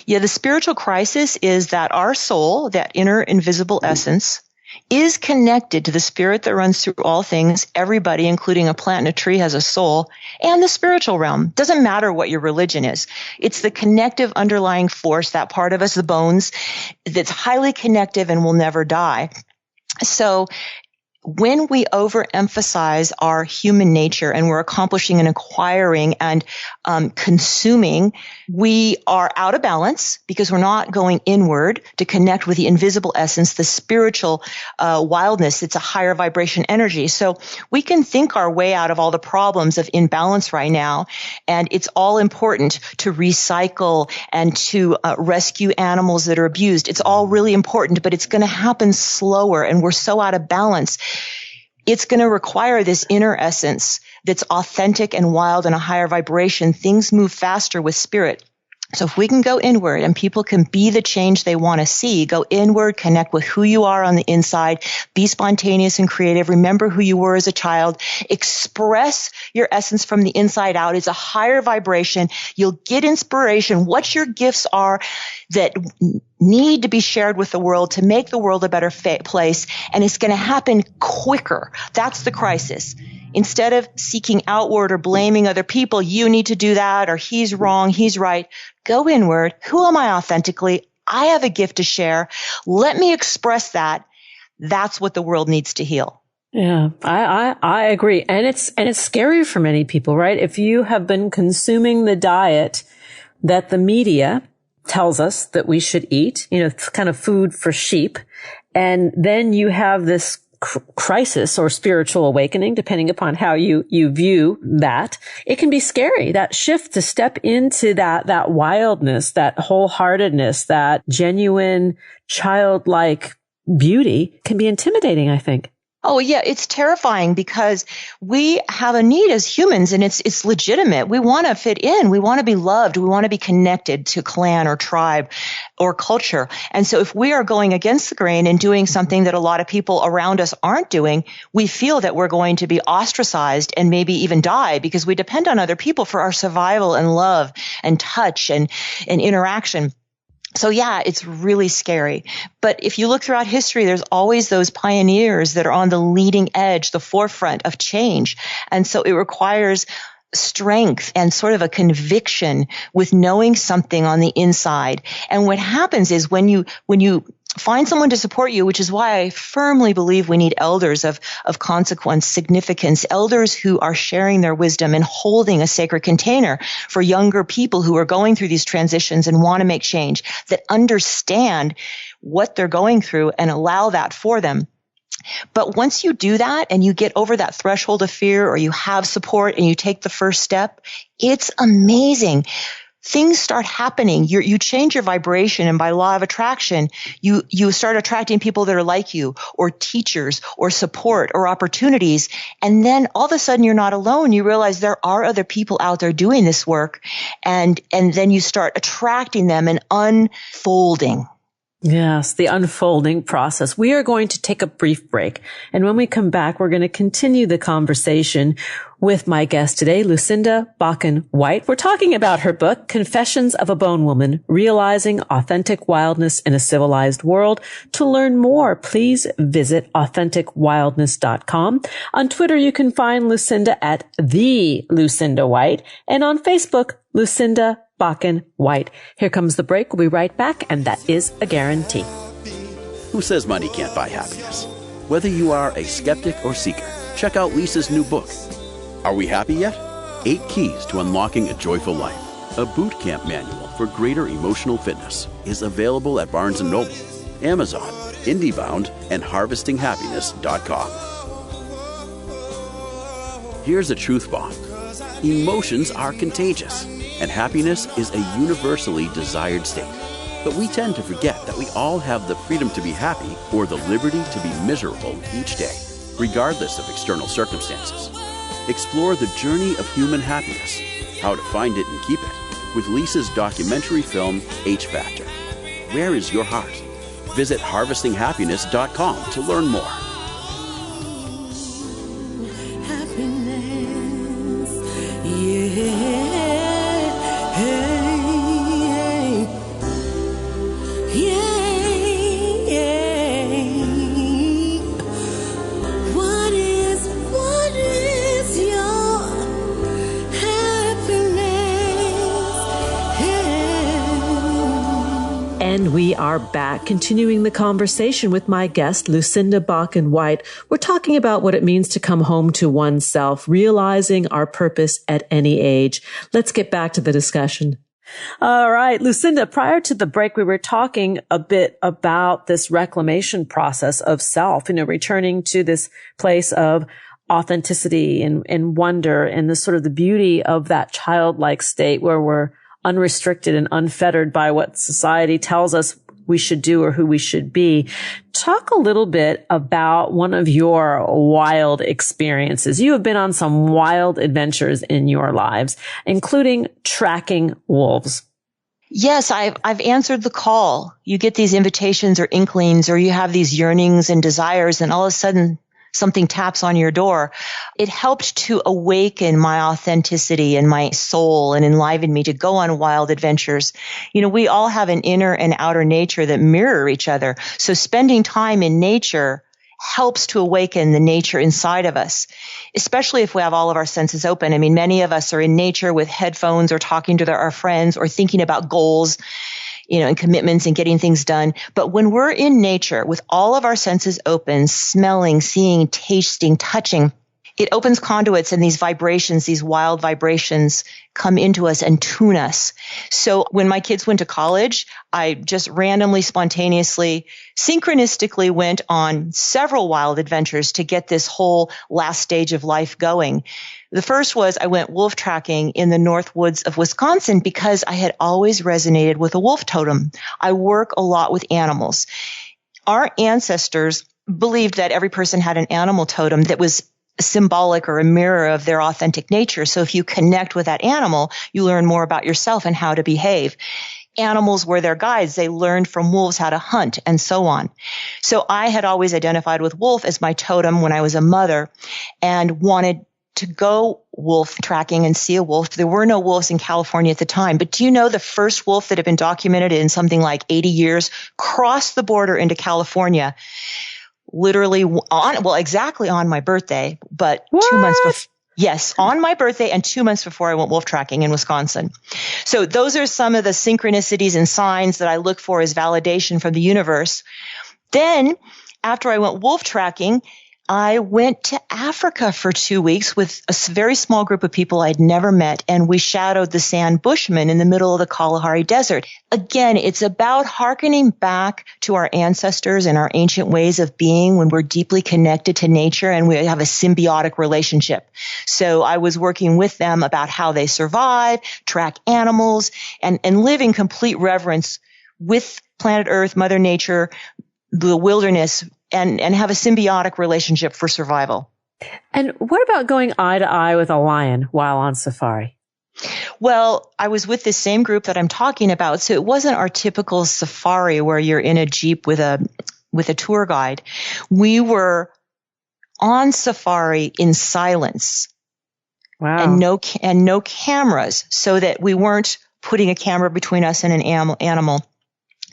Yeah, the spiritual crisis is that our soul, that inner invisible essence, is connected to the spirit that runs through all things. Everybody, including a plant and a tree, has a soul, and the spiritual realm. Doesn't matter what your religion is. It's the connective underlying force, that part of us, the bones, that's highly connective and will never die. So when we overemphasize our human nature and we're accomplishing and acquiring and consuming, we are out of balance because we're not going inward to connect with the invisible essence, the spiritual wildness. It's a higher vibration energy. So we can think our way out of all the problems of imbalance right now. And it's all important to recycle and to rescue animals that are abused. It's all really important, but it's going to happen slower, and we're so out of balance. It's going to require this inner essence that's authentic and wild and a higher vibration. Things move faster with spirit. So if we can go inward and people can be the change they want to see, go inward, connect with who you are on the inside, be spontaneous and creative, remember who you were as a child, express your essence from the inside out. It's a higher vibration. You'll get inspiration. What your gifts are that need to be shared with the world to make the world a better place. And it's going to happen quicker. That's the crisis. Instead of seeking outward or blaming other people, you need to do that, or he's wrong, he's right. Go inward. Who am I authentically? I have a gift to share. Let me express that. That's what the world needs to heal. Yeah, I agree. And it's scary for many people, right? If you have been consuming the diet that the media tells us that we should eat, it's kind of food for sheep. And then you have this crisis or spiritual awakening, depending upon how you view that. It can be scary, that shift to step into that wildness, that wholeheartedness, that genuine childlike beauty can be intimidating, I think. Oh, yeah, it's terrifying because we have a need as humans, and it's legitimate. We want to fit in. We want to be loved. We want to be connected to clan or tribe or culture. And so if we are going against the grain and doing something that a lot of people around us aren't doing, we feel that we're going to be ostracized and maybe even die because we depend on other people for our survival and love and touch and interaction. So yeah, it's really scary. But if you look throughout history, there's always those pioneers that are on the leading edge, the forefront of change. And so it requires strength and sort of a conviction with knowing something on the inside. And what happens is when you find someone to support you, which is why I firmly believe we need elders of consequence, significance, elders who are sharing their wisdom and holding a sacred container for younger people who are going through these transitions and want to make change, that understand what they're going through and allow that for them. But once you do that and you get over that threshold of fear, or you have support and you take the first step, it's amazing. Things start happening. You change your vibration, and by law of attraction, you start attracting people that are like you, or teachers, or support, or opportunities. And then all of a sudden you're not alone. You realize there are other people out there doing this work, and then you start attracting them and unfolding. Yes, the unfolding process. We are going to take a brief break. And when we come back, we're going to continue the conversation with my guest today, Lucinda Bakken White. We're talking about her book, Confessions of a Bone Woman, Realizing Authentic Wildness in a Civilized World. To learn more, please visit AuthenticWildness.com. On Twitter, you can find Lucinda at the Lucinda White, and on Facebook, Lucinda Bakken White. Here comes the break. We'll be right back, and that is a guarantee. Who says money can't buy happiness? Whether you are a skeptic or seeker, check out Lisa's new book. Are we happy yet? 8 Keys to Unlocking a Joyful Life. A boot camp manual for greater emotional fitness is available at Barnes & Noble, Amazon, IndieBound, and HarvestingHappiness.com. Here's a truth bomb. Emotions are contagious, and happiness is a universally desired state. But we tend to forget that we all have the freedom to be happy or the liberty to be miserable each day, regardless of external circumstances. Explore the journey of human happiness, how to find it and keep it, with Lisa's documentary film, H Factor. Where is your heart? Visit HarvestingHappiness.com to learn more. And we are back, continuing the conversation with my guest, Lucinda Bakken White. We're talking about what it means to come home to oneself, realizing our purpose at any age. Let's get back to the discussion. All right, Lucinda, prior to the break, we were talking a bit about this reclamation process of self, returning to this place of authenticity and wonder and the sort of the beauty of that childlike state where we're unrestricted and unfettered by what society tells us we should do or who we should be. Talk a little bit about one of your wild experiences. You have been on some wild adventures in your lives, including tracking wolves. Yes, I've answered the call. You get these invitations or inklings, or you have these yearnings and desires, and all of a sudden something taps on your door. It helped to awaken my authenticity and my soul and enliven me to go on wild adventures. We all have an inner and outer nature that mirror each other. So spending time in nature helps to awaken the nature inside of us, especially if we have all of our senses open. I mean, many of us are in nature with headphones or talking to our friends or thinking about goals, and commitments and getting things done. But when we're in nature with all of our senses open, smelling, seeing, tasting, touching, it opens conduits, and these vibrations, these wild vibrations come into us and tune us. So when my kids went to college, I just randomly, spontaneously, synchronistically went on several wild adventures to get this whole last stage of life going. The first was I went wolf tracking in the North Woods of Wisconsin because I had always resonated with a wolf totem. I work a lot with animals. Our ancestors believed that every person had an animal totem that was symbolic or a mirror of their authentic nature. So if you connect with that animal, you learn more about yourself and how to behave. Animals were their guides. They learned from wolves how to hunt and so on. So I had always identified with wolf as my totem when I was a mother and wanted to go wolf tracking and see a wolf. There were no wolves in California at the time. But do you know the first wolf that had been documented in something like 80 years crossed the border into California? Literally exactly on my birthday, but what? 2 months before. Yes, on my birthday and 2 months before I went wolf tracking in Wisconsin. So those are some of the synchronicities and signs that I look for as validation from the universe. Then after I went wolf tracking, I went to Africa for 2 weeks with a very small group of people I'd never met, and we shadowed the sand bushmen in the middle of the Kalahari Desert. Again, it's about hearkening back to our ancestors and our ancient ways of being when we're deeply connected to nature and we have a symbiotic relationship. So I was working with them about how they survive, track animals, and live in complete reverence with planet Earth, Mother Nature, the wilderness, and have a symbiotic relationship for survival. And what about going eye to eye with a lion while on safari? Well, I was with this same group that I'm talking about, so it wasn't our typical safari where you're in a Jeep with a tour guide. We were on safari in silence. Wow. And no cameras, so that we weren't putting a camera between us and an animal.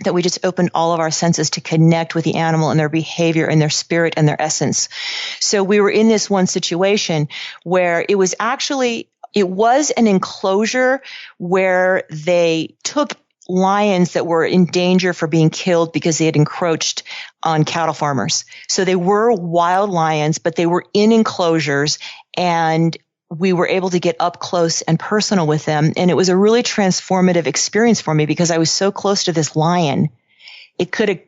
That we just opened all of our senses to connect with the animal and their behavior and their spirit and their essence. So we were in this one situation where it was an enclosure where they took lions that were in danger for being killed because they had encroached on cattle farmers. So they were wild lions, but they were in enclosures, and we were able to get up close and personal with them. And it was a really transformative experience for me because I was so close to this lion. It could have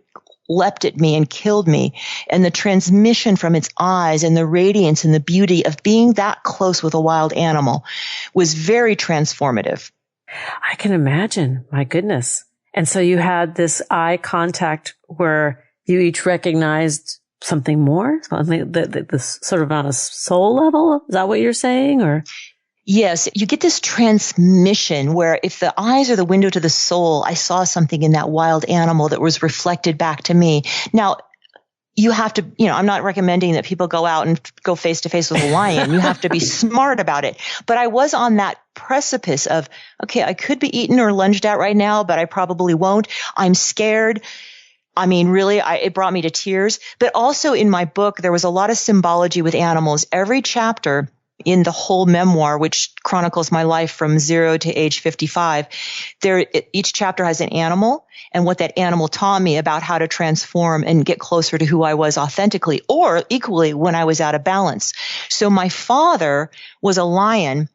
leapt at me and killed me. And the transmission from its eyes and the radiance and the beauty of being that close with a wild animal was very transformative. I can imagine. My goodness. And so you had this eye contact where you each recognized something more, something this sort of on a soul level. Is that what you're saying? Or yes, you get this transmission where if the eyes are the window to the soul, I saw something in that wild animal that was reflected back to me. Now, you have to, I'm not recommending that people go out and go face to face with a lion. You have to be smart about it. But I was on that precipice of, okay, I could be eaten or lunged at right now, but I probably won't. I'm scared. I mean, really, it brought me to tears. But also in my book, there was a lot of symbology with animals. Every chapter in the whole memoir, which chronicles my life from 0 to age 55, each chapter has an animal and what that animal taught me about how to transform and get closer to who I was authentically, or equally when I was out of balance. So my father was a lion.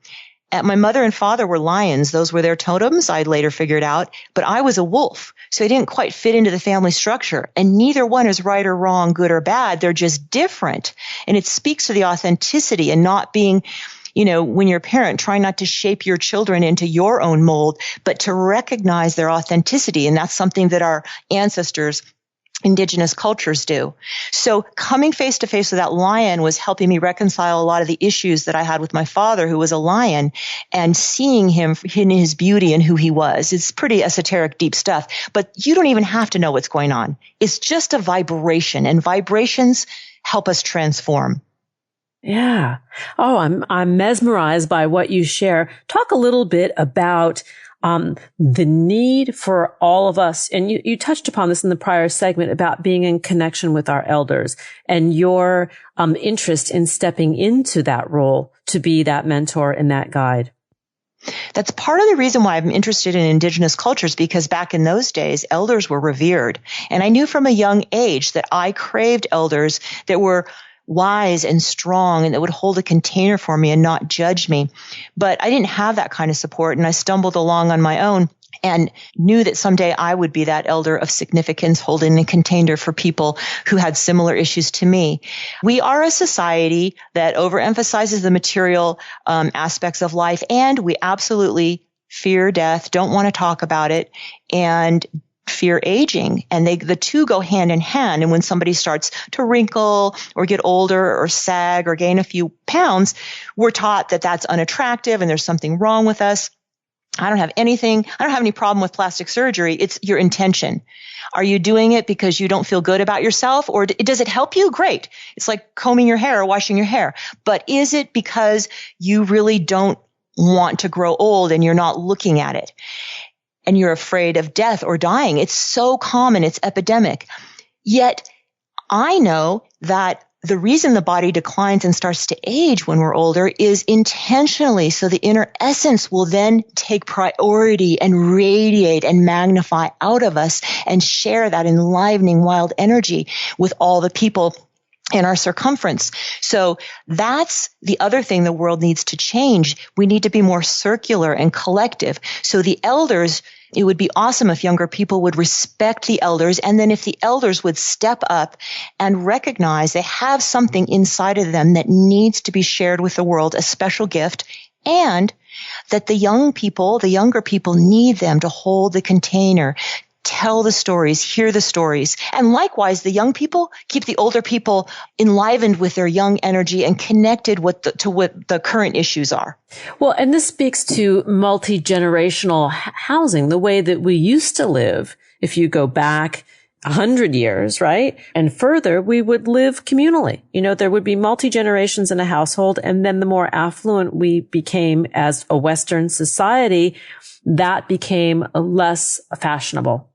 My mother and father were lions. Those were their totems, I later figured out. But I was a wolf. So I didn't quite fit into the family structure. And neither one is right or wrong, good or bad. They're just different. And it speaks to the authenticity and not being, when you're a parent, trying not to shape your children into your own mold, but to recognize their authenticity. And that's something that our ancestors, indigenous cultures do. So coming face to face with that lion was helping me reconcile a lot of the issues that I had with my father, who was a lion, and seeing him in his beauty and who he was. It's pretty esoteric, deep stuff, but you don't even have to know what's going on. It's just a vibration, and vibrations help us transform. Yeah. Oh, I'm mesmerized by what you share. Talk a little bit about the need for all of us, and you touched upon this in the prior segment about being in connection with our elders and your interest in stepping into that role to be that mentor and that guide. That's part of the reason why I'm interested in indigenous cultures, because back in those days, elders were revered. And I knew from a young age that I craved elders that were wise and strong and that would hold a container for me and not judge me. But I didn't have that kind of support, and I stumbled along on my own and knew that someday I would be that elder of significance holding a container for people who had similar issues to me. We are a society that overemphasizes the material aspects of life, and we absolutely fear death, don't want to talk about it, and fear aging, and the two go hand in hand. And when somebody starts to wrinkle or get older or sag or gain a few pounds, we're taught that that's unattractive and there's something wrong with us. I don't have any problem with plastic surgery. It's your intention. Are you doing it because you don't feel good about yourself, or does it help you? Great. It's like combing your hair or washing your hair. But is it because you really don't want to grow old and you're not looking at it? And you're afraid of death or dying. It's so common. It's epidemic. Yet I know that the reason the body declines and starts to age when we're older is intentionally, so the inner essence will then take priority and radiate and magnify out of us and share that enlivening wild energy with all the people in our circumference. So that's the other thing the world needs to change. We need to be more circular and collective. So the elders, it would be awesome if younger people would respect the elders, and then if the elders would step up and recognize they have something inside of them that needs to be shared with the world, a special gift, and that the younger people need them to hold the container, tell the stories, hear the stories. And likewise, the young people keep the older people enlivened with their young energy and connected to what the current issues are. Well, and this speaks to multi-generational housing, the way that we used to live. If you go back 100 years, right? And further, we would live communally. There would be multi-generations in a household. And then the more affluent we became as a Western society, that became less fashionable.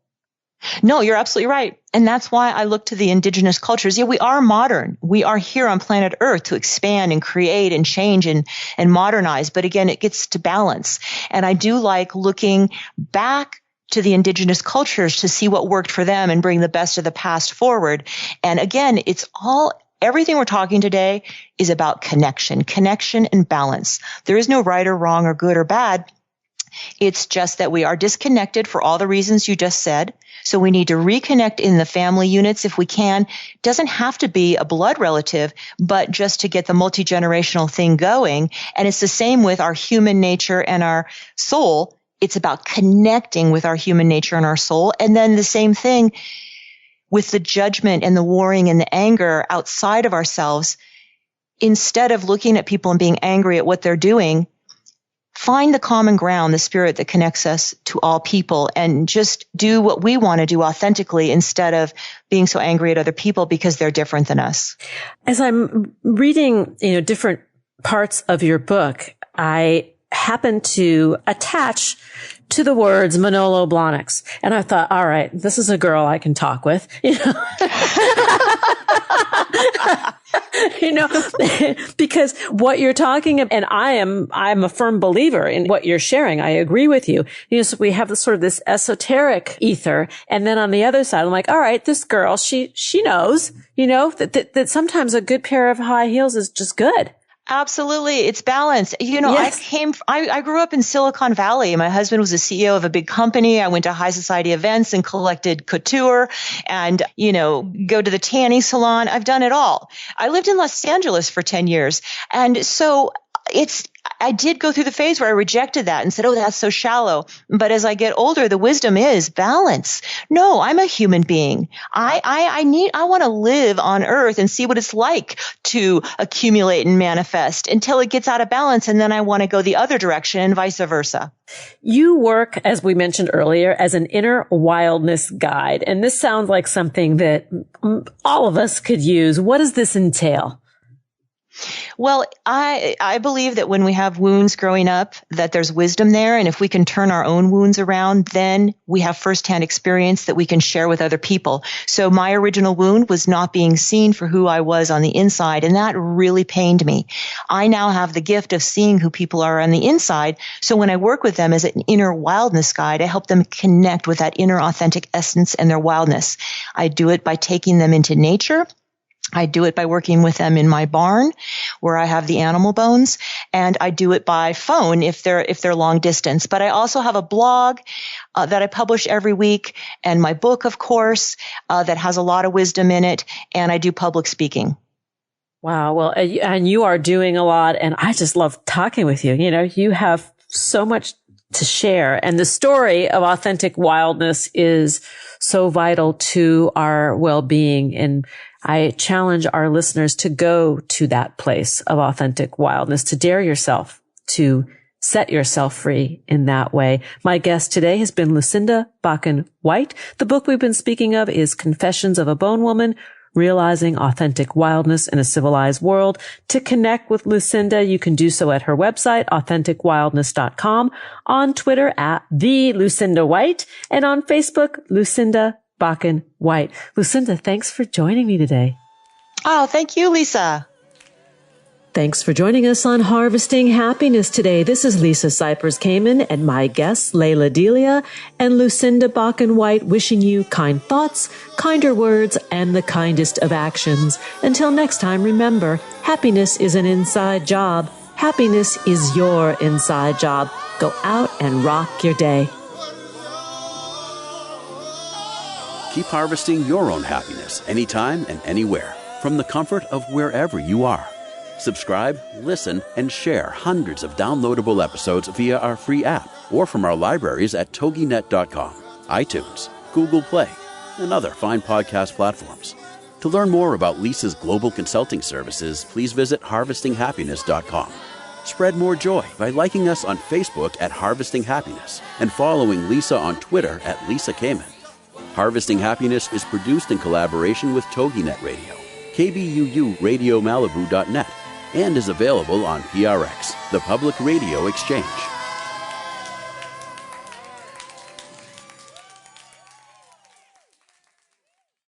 No, you're absolutely right. And that's why I look to the indigenous cultures. Yeah, we are modern. We are here on planet Earth to expand and create and change and modernize. But again, it gets to balance. And I do like looking back to the indigenous cultures to see what worked for them and bring the best of the past forward. And again, everything we're talking today is about connection and balance. There is no right or wrong or good or bad. It's just that we are disconnected for all the reasons you just said. So we need to reconnect in the family units if we can. It doesn't have to be a blood relative, but just to get the multi-generational thing going. And it's the same with our human nature and our soul. It's about connecting with our human nature and our soul. And then the same thing with the judgment and the warring and the anger outside of ourselves. Instead of looking at people and being angry at what they're doing, find the common ground, the spirit that connects us to all people, and just do what we want to do authentically instead of being so angry at other people because they're different than us. As I'm reading, different parts of your book, I happened to attach to the words Manolo Blahniks. And I thought, all right, this is a girl I can talk with, because what you're talking about, and I'm a firm believer in what you're sharing. I agree with you. So we have this esoteric ether. And then on the other side, I'm like, all right, this girl, she knows, that sometimes a good pair of high heels is just good. Absolutely. It's balance. Yes. I grew up in Silicon Valley. My husband was a CEO of a big company. I went to high society events and collected couture and, go to the tanning salon. I've done it all. I lived in Los Angeles for 10 years. And so I did go through the phase where I rejected that and said, oh, that's so shallow. But as I get older, the wisdom is balance. No, I'm a human being. I want to live on earth and see what it's like to accumulate and manifest until it gets out of balance. And then I want to go the other direction and vice versa. You work, as we mentioned earlier, as an inner wildness guide. And this sounds like something that all of us could use. What does this entail? Well, I believe that when we have wounds growing up, that there's wisdom there. And if we can turn our own wounds around, then we have firsthand experience that we can share with other people. So my original wound was not being seen for who I was on the inside. And that really pained me. I now have the gift of seeing who people are on the inside. So when I work with them as an inner wildness guide, I help them connect with that inner authentic essence and their wildness. I do it by taking them into nature. I do it by working with them in my barn where I have the animal bones, and I do it by phone if they're long distance. But I also have a blog that I publish every week, and my book, of course, that has a lot of wisdom in it, and I do public speaking. Wow. Well, and you are doing a lot, and I just love talking with you. You have so much to share, and the story of authentic wildness is so vital to our well-being. And I challenge our listeners to go to that place of authentic wildness, to dare yourself, to set yourself free in that way. My guest today has been Lucinda Bakken White. The book we've been speaking of is Confessions of a Bone Woman, Realizing Authentic Wildness in a Civilized World. To connect with Lucinda, you can do so at her website, authenticwildness.com, on Twitter at @TheLucindaWhite, and on Facebook, Lucinda Bakken White. Lucinda, thanks for joining me today. Oh, thank you, Lisa. Thanks for joining us on Harvesting Happiness today. This is Lisa Cypers-Kamen and my guests, Delia and Lucinda Bakken White, wishing you kind thoughts, kinder words, and the kindest of actions. Until next time, remember, happiness is an inside job. Happiness is your inside job. Go out and rock your day. Keep harvesting your own happiness anytime and anywhere from the comfort of wherever you are. Subscribe, listen, and share hundreds of downloadable episodes via our free app or from our libraries at toginet.com, iTunes, Google Play, and other fine podcast platforms. To learn more about Lisa's global consulting services, please visit harvestinghappiness.com. Spread more joy by liking us on Facebook at Harvesting Happiness and following Lisa on Twitter at Lisa Kamen. Harvesting Happiness is produced in collaboration with TogiNet Radio, KBUU Radio Malibu.net, and is available on PRX, the Public Radio Exchange.